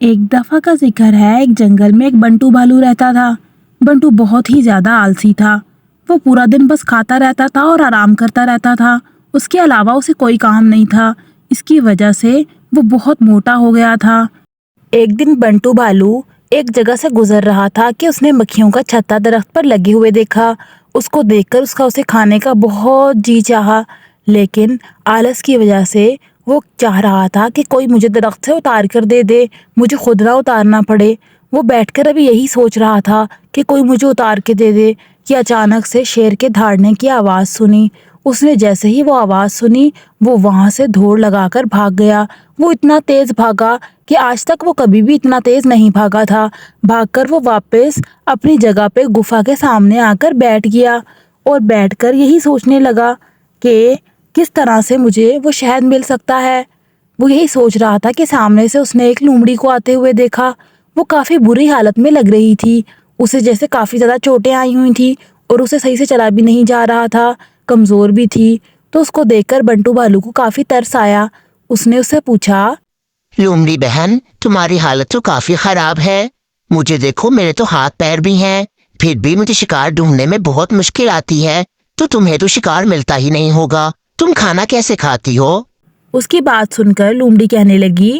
ایک دفعہ کا ذکر ہے، ایک جنگل میں ایک بنٹو بھالو رہتا تھا۔ بنٹو بہت ہی زیادہ آلسی تھا۔ وہ پورا دن بس کھاتا رہتا تھا اور آرام کرتا رہتا تھا۔ اس کے علاوہ اسے کوئی کام نہیں تھا۔ اس کی وجہ سے وہ بہت موٹا ہو گیا تھا۔ ایک دن بنٹو بھالو ایک جگہ سے گزر رہا تھا کہ اس نے مکھیوں کا چھتا درخت پر لگے ہوئے دیکھا۔ اس کو دیکھ کر اسے کھانے کا بہت جی چاہا، لیکن آلس کی وجہ سے وہ چاہ رہا تھا کہ کوئی مجھے درخت سے اتار کر دے دے، مجھے خود نہ اتارنا پڑے۔ وہ بیٹھ کر ابھی یہی سوچ رہا تھا کہ کوئی مجھے اتار کے دے دے کہ اچانک سے شیر کے دھاڑنے کی آواز سنی۔ اس نے جیسے ہی وہ آواز سنی، وہ وہاں سے دوڑ لگا کر بھاگ گیا۔ وہ اتنا تیز بھاگا کہ آج تک وہ کبھی بھی اتنا تیز نہیں بھاگا تھا۔ بھاگ کر وہ واپس اپنی جگہ پہ گفا کے سامنے آ کر بیٹھ گیا اور بیٹھ کر یہی سوچنے لگا کہ کس طرح سے مجھے وہ شہد مل سکتا ہے۔ وہ یہی سوچ رہا تھا کہ سامنے سے اس نے ایک لومڑی کو آتے ہوئے دیکھا۔ وہ کافی بری حالت میں لگ رہی تھی۔ اسے جیسے کافی زیادہ چوٹیں آئی ہوئی تھی اور اسے صحیح سے چلا بھی نہیں جا رہا تھا، کمزور بھی تھی۔ تو اس کو دیکھ کر بنٹو بھالو کو کافی ترس آیا۔ اس نے اس سے پوچھا، لومڑی بہن، تمہاری حالت تو کافی خراب ہے۔ مجھے دیکھو، میرے تو ہاتھ پیر بھی ہیں، پھر بھی مجھے شکار ڈھونڈنے میں بہت مشکل آتی ہے۔ تو تمہیں تو شکار ملتا ہی نہیں ہوگا، تم کھانا کیسے کھاتی ہو؟ اس کی بات سن کر لومڑی کہنے لگی،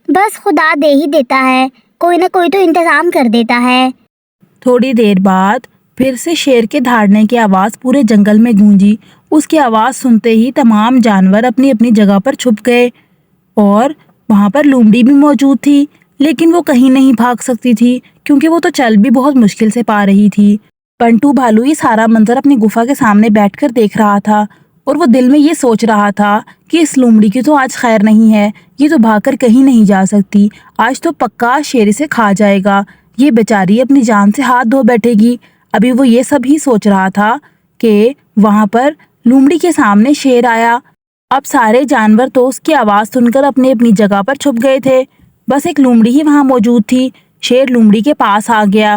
بس خدا دے ہی دیتا ہے، کوئی نہ کوئی تو انتظام کر دیتا ہے۔ تھوڑی دیر بعد پھر سے شیر کے دھاڑنے کی آواز پورے جنگل میں گونجی۔ اس کی آواز سنتے ہی تمام جانور اپنی اپنی جگہ پر چھپ گئے اور وہاں پر لومڑی بھی موجود تھی، لیکن وہ کہیں نہیں بھاگ سکتی تھی کیونکہ وہ تو چل بھی بہت مشکل سے پا رہی تھی۔ بنٹو بھالو یہ سارا منظر اپنی گفا کے سامنے بیٹھ کر دیکھ رہا تھا اور وہ دل میں یہ سوچ رہا تھا کہ اس لومڑی کی تو آج خیر نہیں ہے، یہ تو بھاگ کر کہیں نہیں جا سکتی، آج تو پکا شیر اسے کھا جائے گا، یہ بیچاری اپنی جان سے ہاتھ دھو بیٹھے گی۔ ابھی وہ یہ سب ہی سوچ رہا تھا کہ وہاں پر لومڑی کے سامنے شیر آیا۔ اب سارے جانور تو اس کی آواز سن کر اپنی اپنی جگہ پر چھپ گئے تھے، بس ایک لومڑی ہی وہاں موجود تھی۔ شیر لومڑی کے پاس آ گیا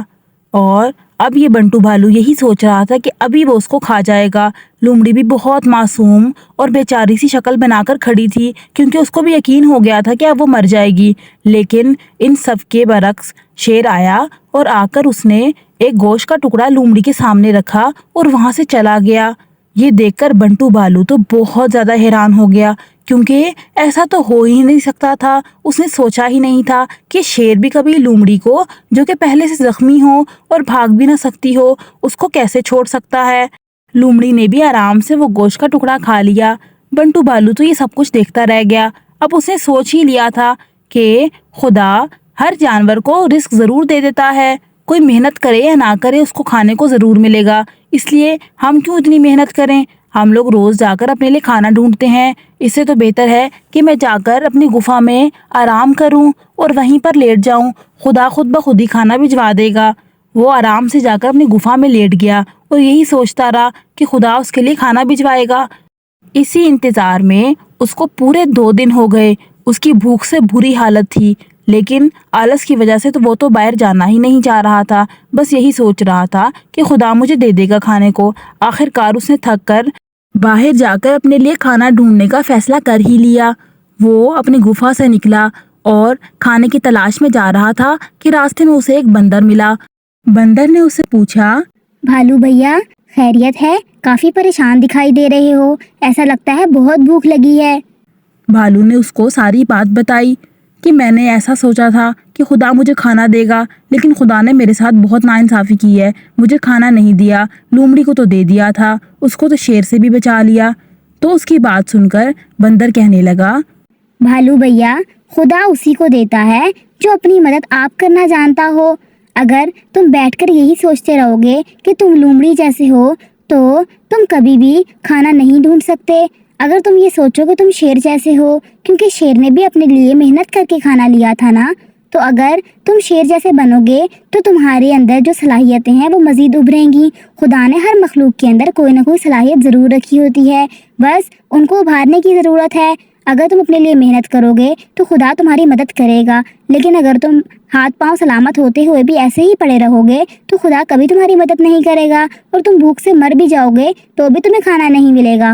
اور اب یہ بنٹو بھالو یہی سوچ رہا تھا کہ ابھی وہ اس کو کھا جائے گا۔ لومڑی بھی بہت معصوم اور بیچاری سی شکل بنا کر کھڑی تھی کیونکہ اس کو بھی یقین ہو گیا تھا کہ اب وہ مر جائے گی، لیکن ان سب کے برعکس شیر آیا اور آ کر اس نے ایک گوشت کا ٹکڑا لومڑی کے سامنے رکھا اور وہاں سے چلا گیا۔ یہ دیکھ کر بنٹو بھالو تو بہت زیادہ حیران ہو گیا کیونکہ ایسا تو ہو ہی نہیں سکتا تھا۔ اس نے سوچا ہی نہیں تھا کہ شیر بھی کبھی لومڑی کو، جو کہ پہلے سے زخمی ہو اور بھاگ بھی نہ سکتی ہو، اس کو کیسے چھوڑ سکتا ہے۔ لومڑی نے بھی آرام سے وہ گوشت کا ٹکڑا کھا لیا۔ بنٹو بھالو تو یہ سب کچھ دیکھتا رہ گیا۔ اب اس نے سوچ ہی لیا تھا کہ خدا ہر جانور کو رزق ضرور دے دیتا ہے، کوئی محنت کرے یا نہ کرے اس کو کھانے کو ضرور ملے گا، اس لیے ہم کیوں اتنی محنت کریں؟ ہم لوگ روز جا کر اپنے لیے کھانا ڈھونڈتے ہیں، اس سے تو بہتر ہے کہ میں جا کر اپنی گفا میں آرام کروں اور وہیں پر لیٹ جاؤں، خدا خود بخود ہی کھانا بھجوا دے گا۔ وہ آرام سے جا کر اپنی گفا میں لیٹ گیا اور یہی سوچتا رہا کہ خدا اس کے لیے کھانا بھجوائے گا۔ اسی انتظار میں اس کو پورے 2 دن ہو گئے۔ اس کی بھوک سے بری حالت تھی، لیکن آلس کی وجہ سے وہ تو باہر جانا ہی نہیں چاہ رہا تھا، بس یہی سوچ رہا تھا کہ خدا مجھے دے دے گا کھانے کو۔ آخر کار اس نے تھک کر باہر جا کر اپنے لیے کھانا ڈھونڈنے کا فیصلہ کر ہی لیا۔ وہ اپنی گفا سے نکلا اور کھانے کی تلاش میں جا رہا تھا کہ راستے میں اسے ایک بندر ملا۔ بندر نے اسے پوچھا، بھالو بھیا، خیریت ہے؟ کافی پریشان دکھائی دے رہے ہو، ایسا لگتا ہے بہت بھوک لگی ہے۔ بھالو نے اس کو ساری بات بتائی کہ میں نے ایسا سوچا تھا کہ خدا مجھے کھانا دے گا، لیکن خدا نے میرے ساتھ بہت ناانصافی کی ہے، مجھے کھانا نہیں دیا، لومڑی کو تو دے دیا تھا، اس کو تو شیر سے بھی بچا لیا۔ تو اس کی بات سن کر بندر کہنے لگا، بھالو بھیا، خدا اسی کو دیتا ہے جو اپنی مدد آپ کرنا جانتا ہو۔ اگر تم بیٹھ کر یہی سوچتے رہو گے کہ تم لومڑی جیسے ہو تو تم کبھی بھی کھانا نہیں ڈھونڈ سکتے۔ اگر تم یہ سوچو کہ تم شیر جیسے ہو، کیونکہ شیر نے بھی اپنے لیے محنت کر کے کھانا لیا تھا نا، تو اگر تم شیر جیسے بنو گے تو تمہارے اندر جو صلاحیتیں ہیں وہ مزید ابھریں گی۔ خدا نے ہر مخلوق کے اندر کوئی نہ کوئی صلاحیت ضرور رکھی ہوتی ہے، بس ان کو ابھارنے کی ضرورت ہے۔ اگر تم اپنے لیے محنت کرو گے تو خدا تمہاری مدد کرے گا، لیکن اگر تم ہاتھ پاؤں سلامت ہوتے ہوئے بھی ایسے ہی پڑے رہو گے تو خدا کبھی تمہاری مدد نہیں کرے گا اور تم بھوک سے مر بھی جاؤ گے تو بھی تمہیں کھانا نہیں ملے گا۔